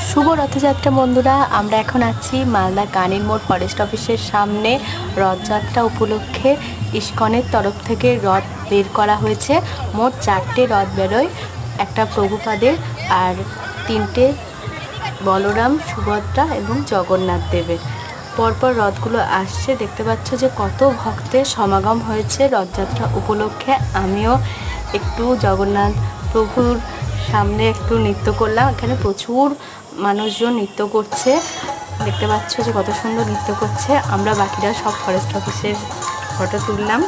শুভ রথযাত্রা বন্ধুরা, আমরা এখন আছি মালদা কানির মোড় ফরেস্ট অফিসের সামনে। রথযাত্রা উপলক্ষে ইস্কনের তরফ থেকে রথ বের করা হয়েছে। মোট 4টে রথ বেরোয়, একটা প্রভুপাদের আর 3টে বলরাম, সুভদ্রা এবং জগন্নাথ দেবের। পরপর রথগুলো আসছে, দেখতে পাচ্ছ যে কত ভক্তের সমাগম হয়েছে রথযাত্রা উপলক্ষে। আমিও একটু জগন্নাথ প্রভুর সামনে একটু নৃত্য করলাম। এখানে প্রচুর মানুষজন নৃত্য করছে, দেখতে পাচ্ছ যে কত সুন্দর নৃত্য করছে। আমরা বাকিরা সব ফরেস্ট অফিসের ফটো তুললাম।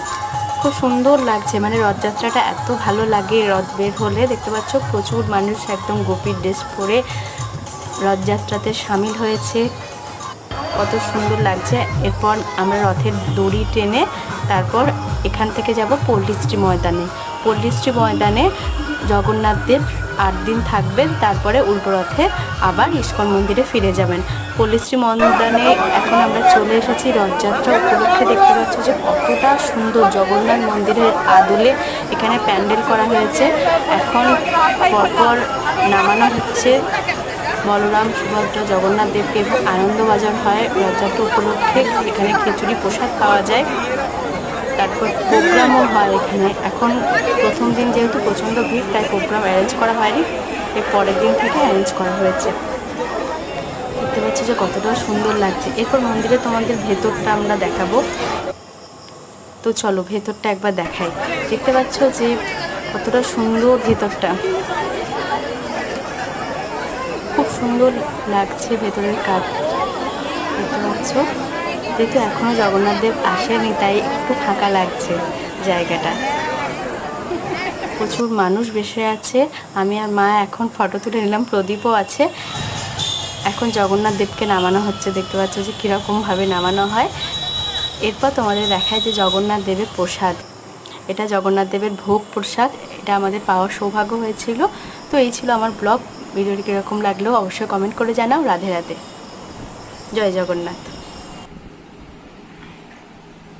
খুব সুন্দর লাগছে, মানে রথযাত্রাটা এত ভালো লাগে। রথ বের হলে দেখতে পাচ্ছ প্রচুর মানুষ একদম গোপীর ড্রেস পরে রথযাত্রাতে সামিল হয়েছে, কত সুন্দর লাগছে। এরপর আমরা রথের দড়ি টেনে তারপর এখান থেকে যাব পল্লীশ্রী ময়দানে। পল্লীশ্রী ময়দানে জগন্নাথ দেব 8 দিন থাকবেন, তারপরে উল্টো রথে আবার ইস্কন মন্দিরে ফিরে যাবেন। পল্লীশ্রী ময়দানে এখন আমরা চলে এসেছি রথযাত্রা উপলক্ষে। দেখতে পাচ্ছ যে কতটা সুন্দর জগন্নাথ মন্দিরের আদলে এখানে প্যান্ডেল করা হয়েছে। এখন পরপর নামানো হচ্ছে বলরাম, সুভদ্রা, জগন্নাথ দেবকে। এবং আনন্দবাজার হয় রথযাত্রা উপলক্ষে, এখানে খিচুড়ি প্রসাদ পাওয়া যায়। তারপর প্রোগ্রামও হয় এখানে। এখন প্রথম দিন যেহেতু প্রচণ্ড ভিড়, তাই প্রোগ্রাম অ্যারেঞ্জ করা হয়নি, এর পরের দিন থেকে অ্যারেঞ্জ করা হয়েছে। দেখতে পাচ্ছি যে কতটা সুন্দর লাগছে। এরপর মন্দিরে তোমাদের ভেতরটা আমরা দেখাবো, তো চলো ভেতরটা একবার দেখাই। দেখতে পাচ্ছ যে কতটা সুন্দর ভেতরটা, খুব সুন্দর লাগছে ভেতরের কাজ। দেখতে পাচ্ছ, যেহেতু এখনও জগন্নাথ দেব আসেনি তাই একটু ফাঁকা লাগছে জায়গাটা। প্রচুর মানুষ বসে আছে। আমি আর মা এখন ফটো তুলে নিলাম, প্রদীপও আছে। এখন জগন্নাথ দেবকে নামানো হচ্ছে, দেখতে পাচ্ছ যে কীরকমভাবে নামানো হয়। এরপর তোমাদের দেখায় যে জগন্নাথ দেবের প্রসাদ, এটা জগন্নাথ দেবের ভোগ প্রসাদ। এটা আমাদের পাওয়ার সৌভাগ্য হয়েছিল। তো এই ছিল আমার ব্লগ। ভিডিওটি কীরকম লাগলো অবশ্যই কমেন্ট করে জানাও। রাধে রাধে, জয় জগন্নাথ।